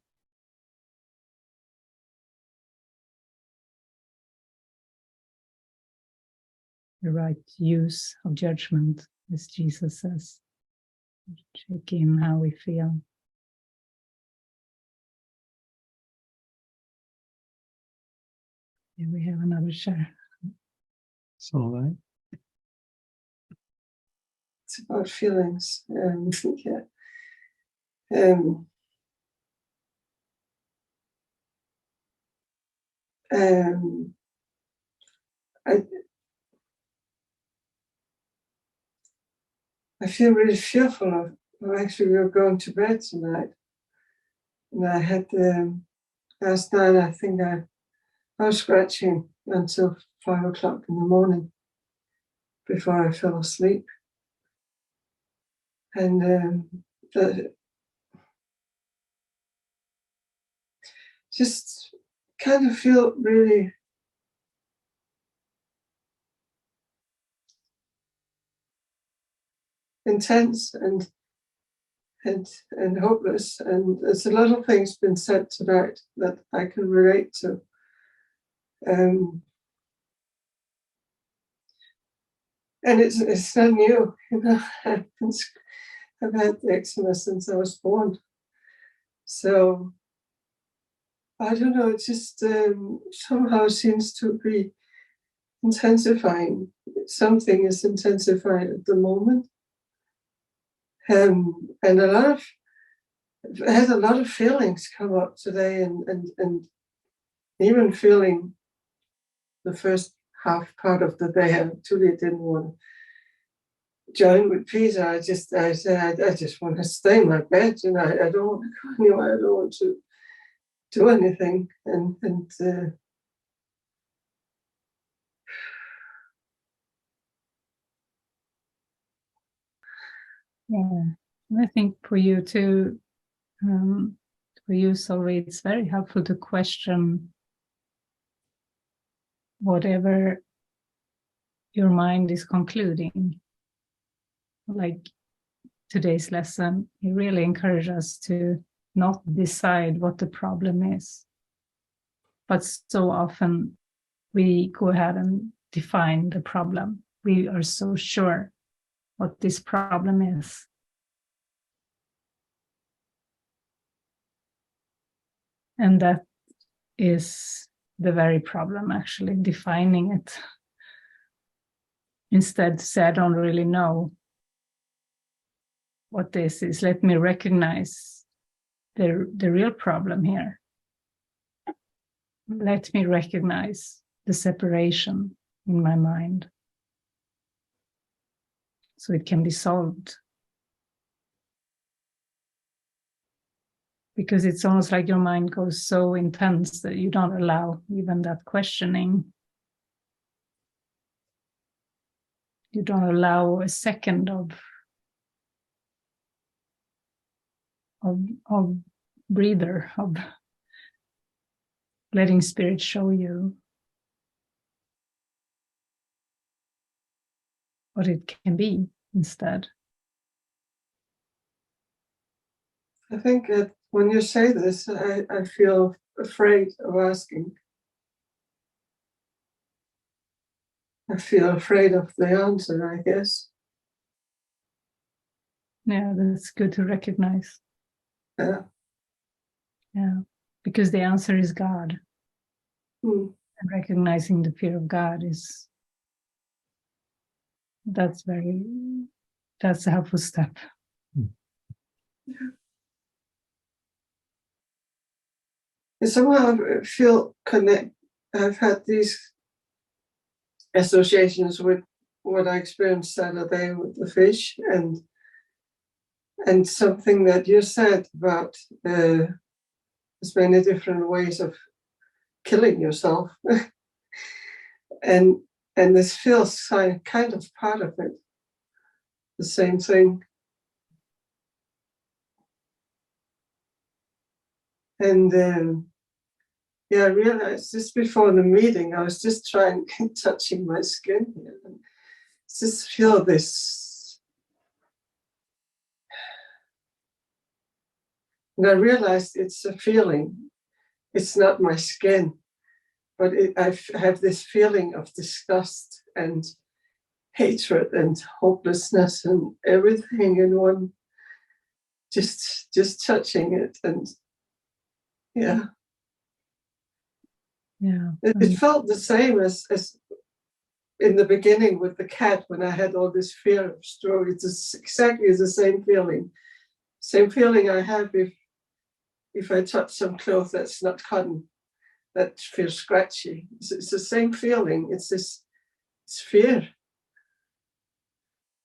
The right use of judgment, as Jesus says. Check in how we feel. Here we have another share. So, right. It's about feelings. Yeah. I feel really fearful of actually we were going to bed tonight. And I had last night, I think I was scratching until 5 o'clock in the morning before I fell asleep. And just kind of feel really intense and hopeless. And there's a lot of things been said tonight that I can relate to. And it's not new, I've had eczema since I was born. So I don't know, it just somehow seems to be intensifying. Something is intensifying at the moment. And I had a lot of feelings come up today, and even feeling the first half part of the day, I truly didn't want to join with Peter. I said, I just want to stay in my bed, I don't want to go anywhere, I don't want to do anything. And Yeah, and I think for you too, for you, Solveig, it's very helpful to question whatever your mind is concluding. Like today's lesson, it really encourages us to not decide what the problem is. But so often we go ahead and define the problem. We are so sure what this problem is. And that is the very problem, actually, defining it. Instead, say, I don't really know what this is. Let me recognize the real problem here. Let me recognize the separation in my mind so it can be solved. because it's almost like your mind goes so intense that you don't allow even that questioning. You don't allow a second of breather, of letting spirit show you what it can be instead. I think that when you say this, I feel afraid of asking. I feel afraid of the answer, I guess. Yeah, that's good to recognize. Yeah. Yeah, because the answer is God. Hmm. And recognizing the fear of God that's a helpful step. And somehow I feel I've had these associations with what I experienced Saturday with the fish, and something that you said about there's many different ways of killing yourself, and this feels kind of part of it, the same thing. And yeah, I realized just before the meeting, I was just touching my skin here, and just feel this. And I realized it's a feeling. It's not my skin, but I have this feeling of disgust and hatred and hopelessness and everything in one. Just touching it, and yeah. Yeah. It felt the same as in the beginning with the cat, when I had all this fear of stroke. It's exactly the same feeling. Same feeling I have if I touch some cloth that's not cotton, that feels scratchy. It's the same feeling. It's fear.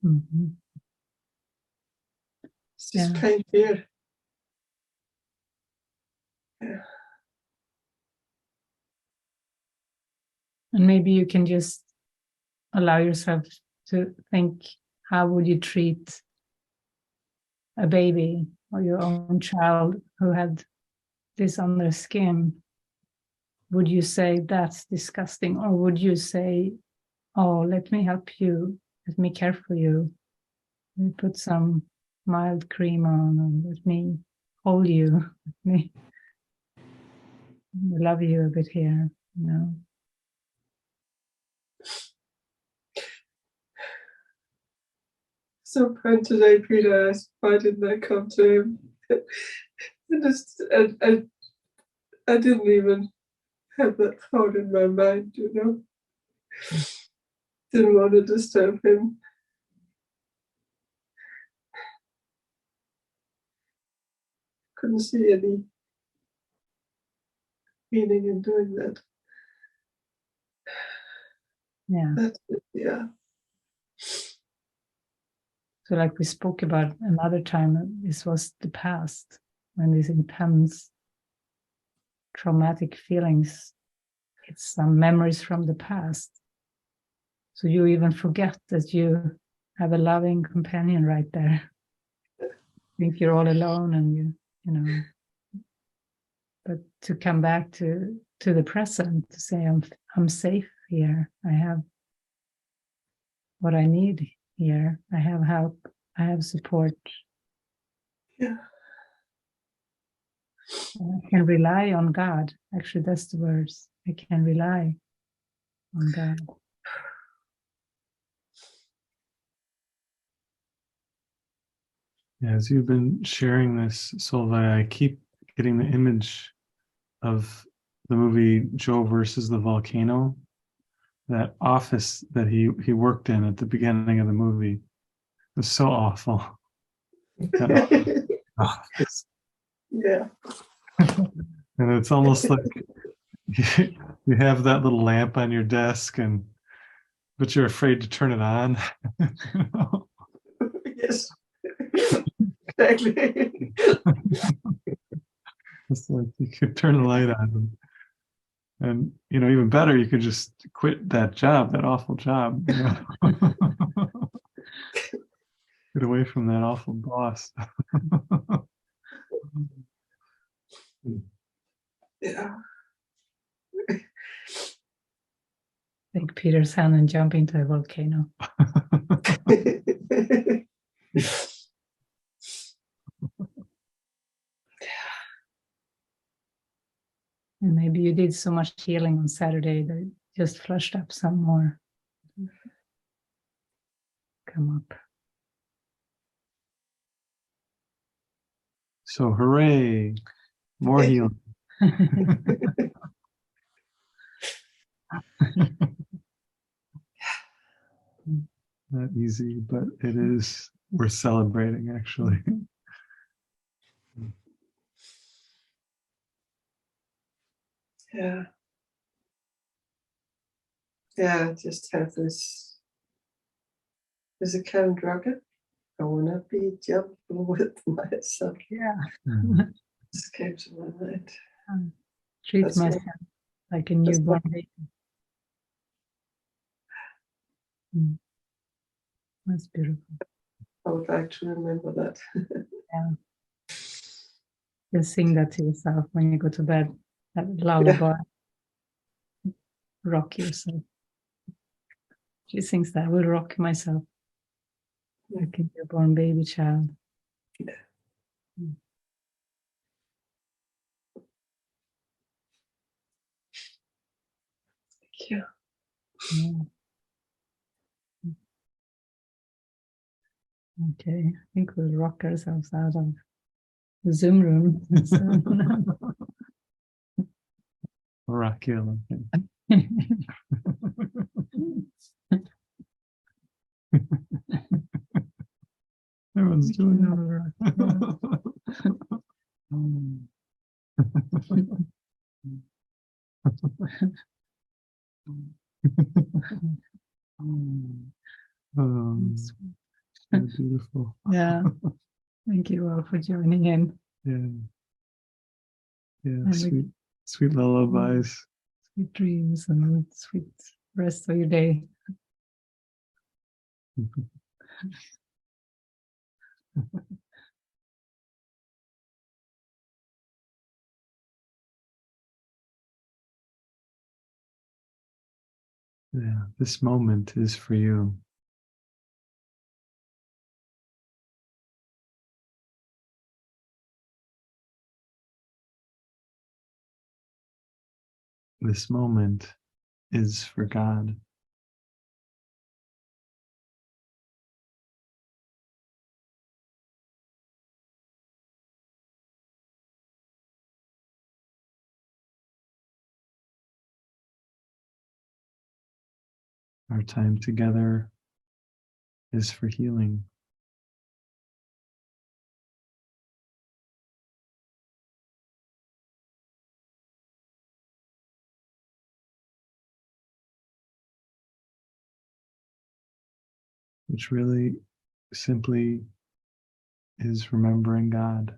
Mm-hmm. It's just plain fear. Yeah. And maybe you can just allow yourself to think, how would you treat a baby or your own child who had this on their skin? Would you say that's disgusting? Or would you say, oh, let me help you, let me care for you, let me put some mild cream on, or let me hold you, let me love you a bit here, you know? Some point today, Peter asked, why didn't I come to him? I didn't even have that thought in my mind, you know. Didn't want to disturb him. Couldn't see any meaning in doing that. Yeah. That's it, yeah. So like we spoke about another time, this was the past, when these intense traumatic feelings, it's some memories from the past. So you even forget that you have a loving companion right there. Think you're all alone and you know. But to come back to the present, to say I'm safe here. I have what I need here. I have help. I have support. Yeah. I can rely on God. Actually, that's the words. I can rely on God. As you've been sharing this, Solveig, I keep getting the image of the movie Joe versus the Volcano, that office that he worked in at the beginning of the movie. It was so awful. That office. Yeah. And it's almost like you have that little lamp on your desk, but you're afraid to turn it on. Yes. Exactly. Just like you could turn the light on. And, even better, you could just quit that job, that awful job. Get away from that awful boss. Yeah. Take Peter's hand and jump into a volcano. And maybe you did so much healing on Saturday that it just flushed up some more. Come up. So hooray, more healing. Not easy, but it is worth celebrating, actually. Yeah. Yeah, just have this as a Karen Drucker. I wanna be gentle with myself. Yeah. This came to my mind. Treat That's myself like a newborn baby. That's beautiful. I would like to remember that. Yeah. Just sing that to yourself when you go to bed. That lullaby. Rock yourself. She sings that. I will rock myself like a newborn baby child. Yeah. Thank you. Yeah. Okay, I think we'll rock ourselves out of the Zoom room. Rock you. Everyone's doing so beautiful. Yeah. Thank you all for joining in. Yeah. Yeah. And Sweet lullabies. Sweet dreams and sweet rest of your day. Yeah. This moment is for you. This moment is for God. Our time together is for healing. Which really simply is remembering God.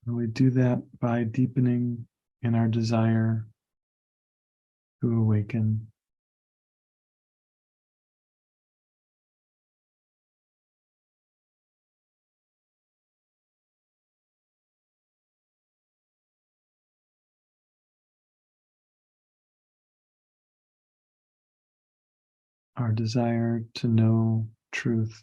And we do that by deepening in our desire to awaken. Our desire to know truth.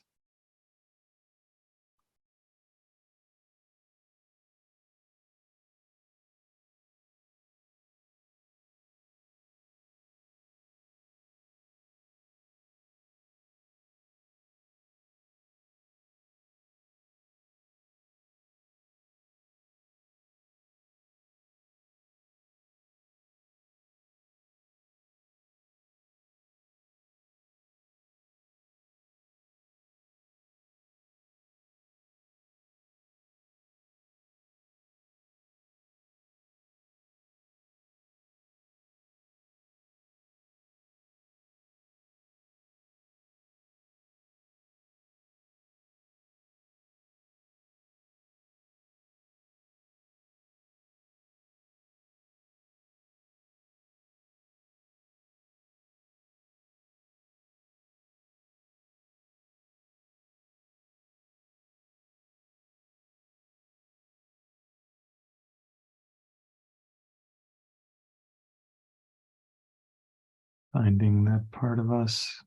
Finding that part of us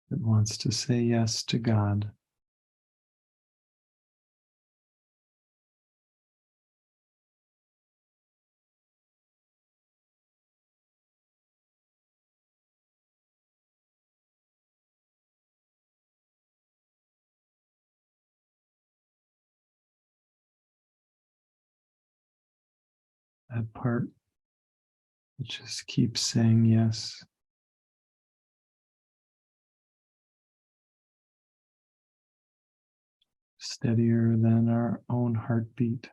that wants to say yes to God. That part that just keeps saying yes. Steadier than our own heartbeat.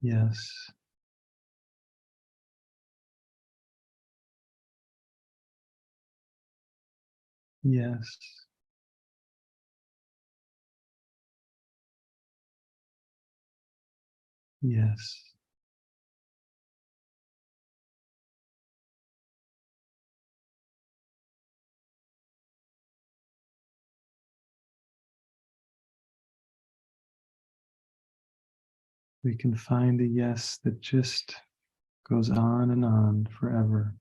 Yes. Yes. Yes. We can find a yes that just goes on and on forever.